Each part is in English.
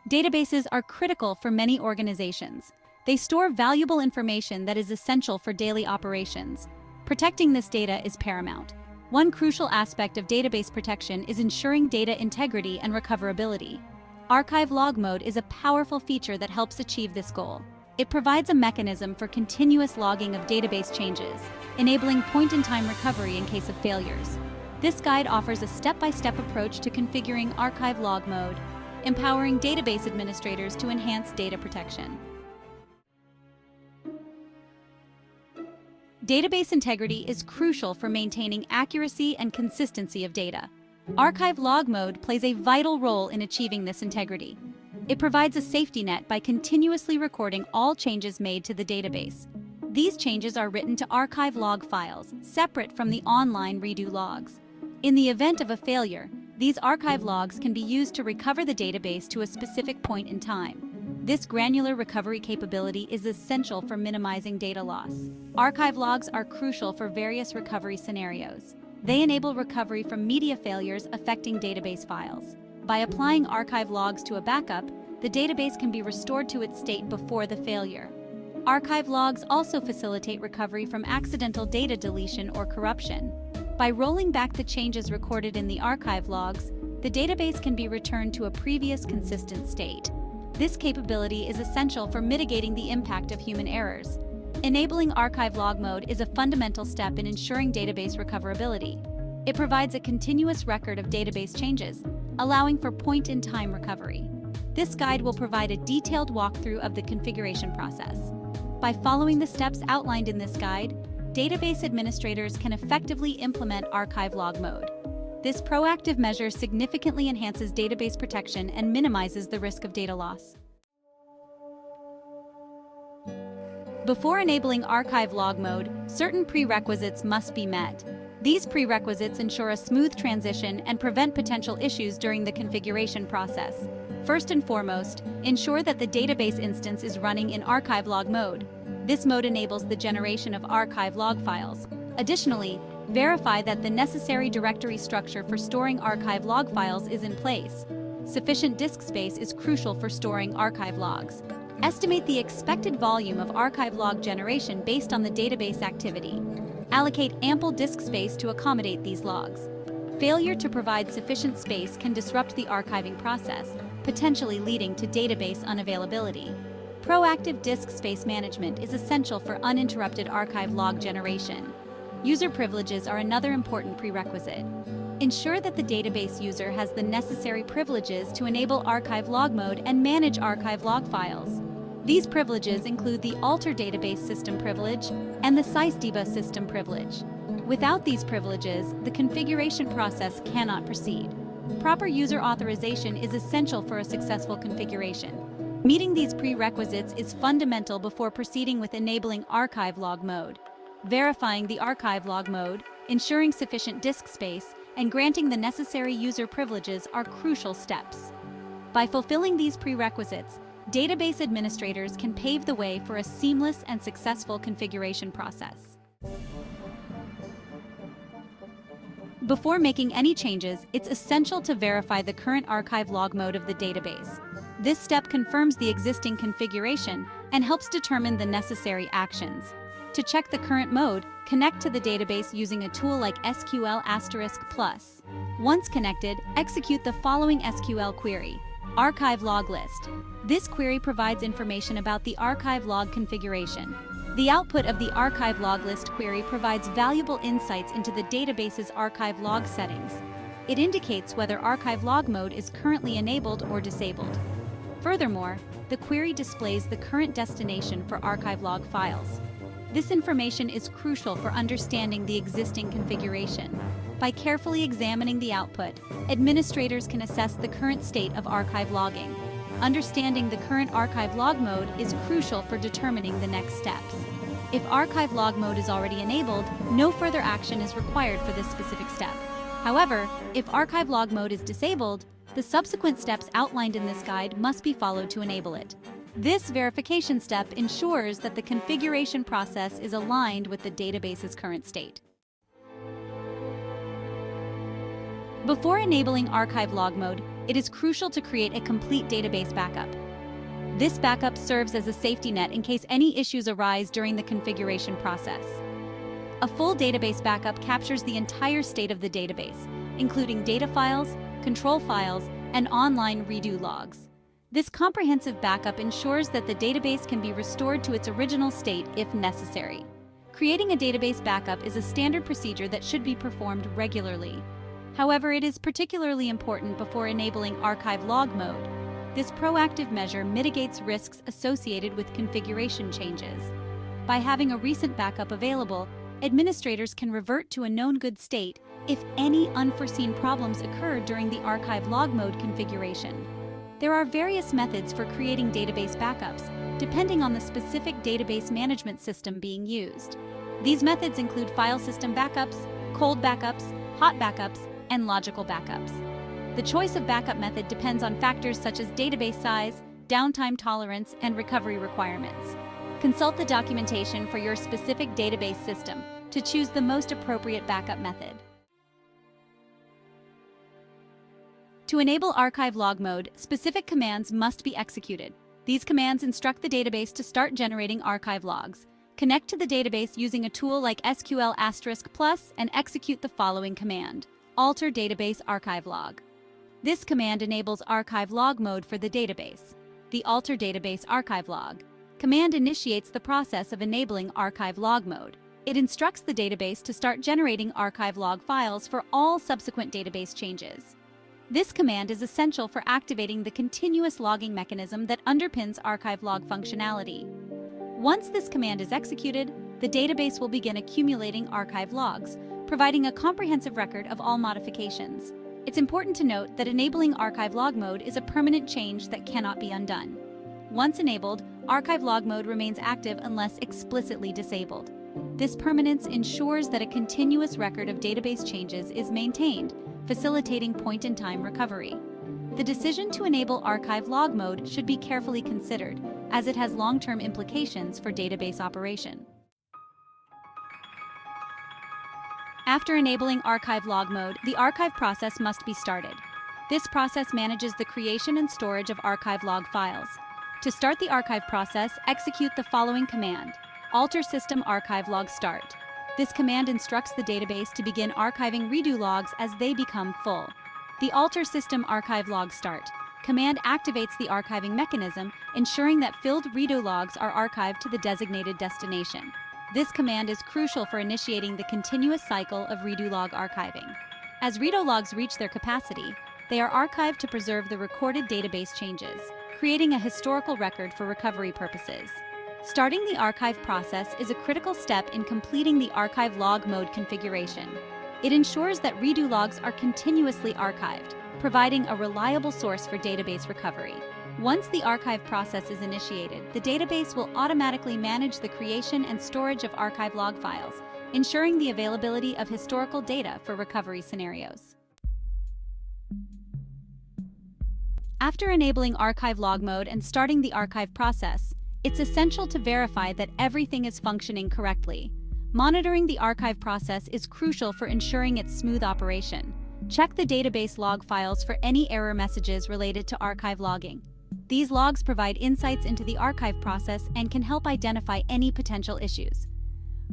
Databases are critical for many organizations. They store valuable information that is essential for daily operations. Protecting this data is paramount. One crucial aspect of database protection is ensuring data integrity and recoverability. Archive Log Mode is a powerful feature that helps achieve this goal. It provides a mechanism for continuous logging of database changes, enabling point-in-time recovery in case of failures. This guide offers a step-by-step approach to configuring Archive Log Mode, empowering database administrators to enhance data protection. Database integrity is crucial for maintaining accuracy and consistency of data. Archive Log Mode plays a vital role in achieving this integrity. It provides a safety net by continuously recording all changes made to the database. These changes are written to archive log files, separate from the online redo logs. In the event of a failure, these archive logs can be used to recover the database to a specific point in time. This granular recovery capability is essential for minimizing data loss. Archive logs are crucial for various recovery scenarios. They enable recovery from media failures affecting database files. By applying archive logs to a backup, the database can be restored to its state before the failure. Archive logs also facilitate recovery from accidental data deletion or corruption. By rolling back the changes recorded in the archive logs, the database can be returned to a previous consistent state. This capability is essential for mitigating the impact of human errors. Enabling Archive Log Mode is a fundamental step in ensuring database recoverability. It provides a continuous record of database changes, allowing for point-in-time recovery. This guide will provide a detailed walkthrough of the configuration process. By following the steps outlined in this guide, database administrators can effectively implement Archive Log Mode. This proactive measure significantly enhances database protection and minimizes the risk of data loss. Before enabling Archive Log Mode, certain prerequisites must be met. These prerequisites ensure a smooth transition and prevent potential issues during the configuration process. First and foremost, ensure that the database instance is running in Archive Log Mode. This mode enables the generation of archive log files. Additionally, verify that the necessary directory structure for storing archive log files is in place. Sufficient disk space is crucial for storing archive logs. Estimate the expected volume of archive log generation based on the database activity. Allocate ample disk space to accommodate these logs. Failure to provide sufficient space can disrupt the archiving process, potentially leading to database unavailability. Proactive disk space management is essential for uninterrupted archive log generation. User privileges are another important prerequisite. Ensure that the database user has the necessary privileges to enable Archive Log Mode and manage archive log files. These privileges include the Alter Database System privilege and the sysdeba system privilege. Without these privileges, the configuration process cannot proceed. Proper user authorization is essential for a successful configuration. Meeting these prerequisites is fundamental before proceeding with enabling Archive Log Mode. Verifying the Archive Log Mode, ensuring sufficient disk space, and granting the necessary user privileges are crucial steps. By fulfilling these prerequisites, database administrators can pave the way for a seamless and successful configuration process. Before making any changes, it's essential to verify the current archive log mode of the database. This step confirms the existing configuration and helps determine the necessary actions. To check the current mode, connect to the database using a tool like SQL*+. Once connected, execute the following SQL query: Archive Log List. This query provides information about the archive log configuration. The output of the Archive Log List query provides valuable insights into the database's archive log settings. It indicates whether Archive Log Mode is currently enabled or disabled. Furthermore, the query displays the current destination for archive log files. This information is crucial for understanding the existing configuration. By carefully examining the output, administrators can assess the current state of archive logging. Understanding the current archive log mode is crucial for determining the next steps. If archive log mode is already enabled, no further action is required for this specific step. However, if archive log mode is disabled, the subsequent steps outlined in this guide must be followed to enable it. This verification step ensures that the configuration process is aligned with the database's current state. Before enabling Archive Log Mode, it is crucial to create a complete database backup. This backup serves as a safety net in case any issues arise during the configuration process. A full database backup captures the entire state of the database, including data files, control files, and online redo logs. This comprehensive backup ensures that the database can be restored to its original state if necessary. Creating a database backup is a standard procedure that should be performed regularly. However, it is particularly important before enabling archive log mode. This proactive measure mitigates risks associated with configuration changes. By having a recent backup available, administrators can revert to a known good state if any unforeseen problems occur during the archive log mode configuration. There are various methods for creating database backups, depending on the specific database management system being used. These methods include file system backups, cold backups, hot backups, and logical backups. The choice of backup method depends on factors such as database size, downtime tolerance, and recovery requirements. Consult the documentation for your specific database system to choose the most appropriate backup method. To enable archive log mode, specific commands must be executed. These commands instruct the database to start generating archive logs. Connect to the database using a tool like SQL*+ and execute the following command: alter database archive log. This command enables archive log mode for the database. The alter database archive log command initiates the process of enabling archive log mode. It instructs the database to start generating archive log files for all subsequent database changes. This command is essential for activating the continuous logging mechanism that underpins archive log functionality. Once this command is executed, the database will begin accumulating archive logs, providing a comprehensive record of all modifications. It's important to note that enabling archive log mode is a permanent change that cannot be undone. Once enabled, archive log mode remains active unless explicitly disabled. This permanence ensures that a continuous record of database changes is maintained, facilitating point-in-time recovery. The decision to enable archive log mode should be carefully considered, as it has long-term implications for database operation. After enabling archive log mode, the archive process must be started. This process manages the creation and storage of archive log files. To start the archive process, execute the following command: alter system archive log start. This command instructs the database to begin archiving redo logs as they become full. The alter system archive log start command activates the archiving mechanism, ensuring that filled redo logs are archived to the designated destination. This command is crucial for initiating the continuous cycle of redo log archiving. As redo logs reach their capacity, they are archived to preserve the recorded database changes, creating a historical record for recovery purposes. Starting the archive process is a critical step in completing the archive log mode configuration. It ensures that redo logs are continuously archived, providing a reliable source for database recovery. Once the archive process is initiated, the database will automatically manage the creation and storage of archive log files, ensuring the availability of historical data for recovery scenarios. After enabling archive log mode and starting the archive process, it's essential to verify that everything is functioning correctly. Monitoring the archive process is crucial for ensuring its smooth operation. Check the database log files for any error messages related to archive logging. These logs provide insights into the archive process and can help identify any potential issues.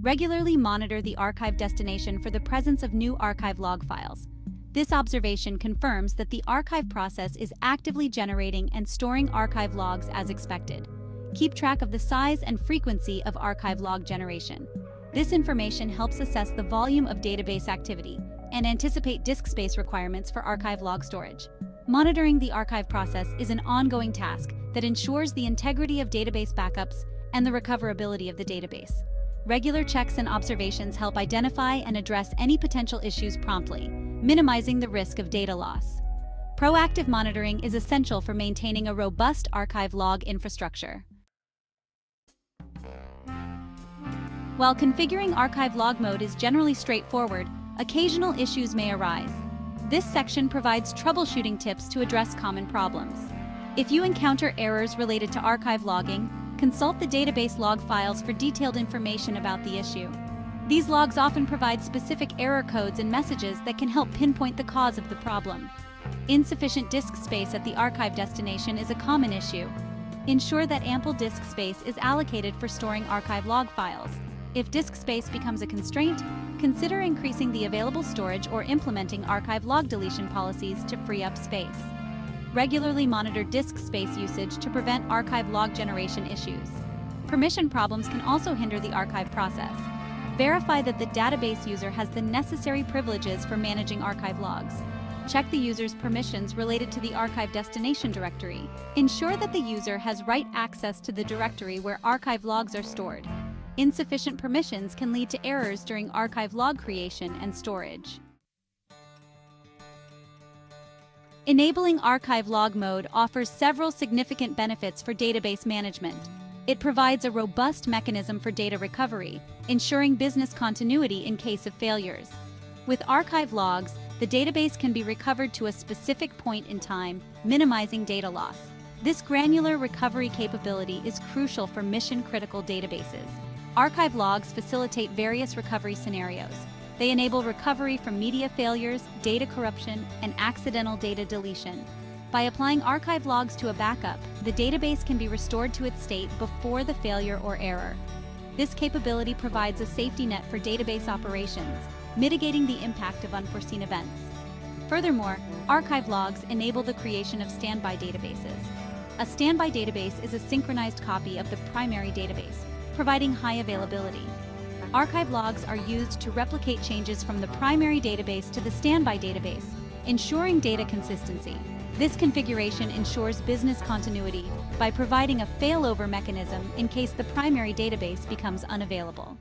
Regularly monitor the archive destination for the presence of new archive log files. This observation confirms that the archive process is actively generating and storing archive logs as expected. Keep track of the size and frequency of archive log generation. This information helps assess the volume of database activity and anticipate disk space requirements for archive log storage. Monitoring the archive process is an ongoing task that ensures the integrity of database backups and the recoverability of the database. Regular checks and observations help identify and address any potential issues promptly, minimizing the risk of data loss. Proactive monitoring is essential for maintaining a robust archive log infrastructure. While configuring archive log mode is generally straightforward, occasional issues may arise. This section provides troubleshooting tips to address common problems. If you encounter errors related to archive logging, consult the database log files for detailed information about the issue. These logs often provide specific error codes and messages that can help pinpoint the cause of the problem. Insufficient disk space at the archive destination is a common issue. Ensure that ample disk space is allocated for storing archive log files. If disk space becomes a constraint, consider increasing the available storage or implementing archive log deletion policies to free up space. Regularly monitor disk space usage to prevent archive log generation issues. Permission problems can also hinder the archive process. Verify that the database user has the necessary privileges for managing archive logs. Check the user's permissions related to the archive destination directory. Ensure that the user has write access to the directory where archive logs are stored. Insufficient permissions can lead to errors during archive log creation and storage. Enabling archive log mode offers several significant benefits for database management. It provides a robust mechanism for data recovery, ensuring business continuity in case of failures. With archive logs, the database can be recovered to a specific point in time, minimizing data loss. This granular recovery capability is crucial for mission-critical databases. Archive logs facilitate various recovery scenarios. They enable recovery from media failures, data corruption, and accidental data deletion. By applying archive logs to a backup, the database can be restored to its state before the failure or error. This capability provides a safety net for database operations, mitigating the impact of unforeseen events. Furthermore, archive logs enable the creation of standby databases. A standby database is a synchronized copy of the primary database, providing high availability. Archive logs are used to replicate changes from the primary database to the standby database, ensuring data consistency. This configuration ensures business continuity by providing a failover mechanism in case the primary database becomes unavailable.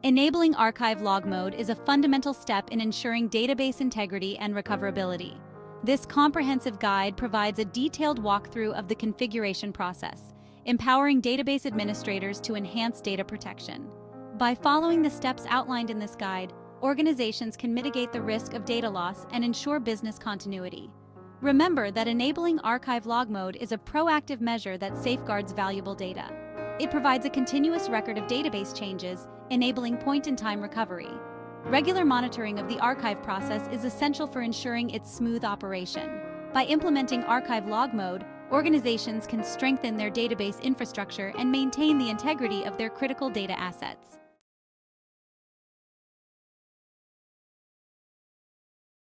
Enabling archive log mode is a fundamental step in ensuring database integrity and recoverability. This comprehensive guide provides a detailed walkthrough of the configuration process, empowering database administrators to enhance data protection. By following the steps outlined in this guide, organizations can mitigate the risk of data loss and ensure business continuity. Remember that enabling archive log mode is a proactive measure that safeguards valuable data. It provides a continuous record of database changes, enabling point-in-time recovery. Regular monitoring of the archive process is essential for ensuring its smooth operation. By implementing archive log mode, organizations can strengthen their database infrastructure and maintain the integrity of their critical data assets.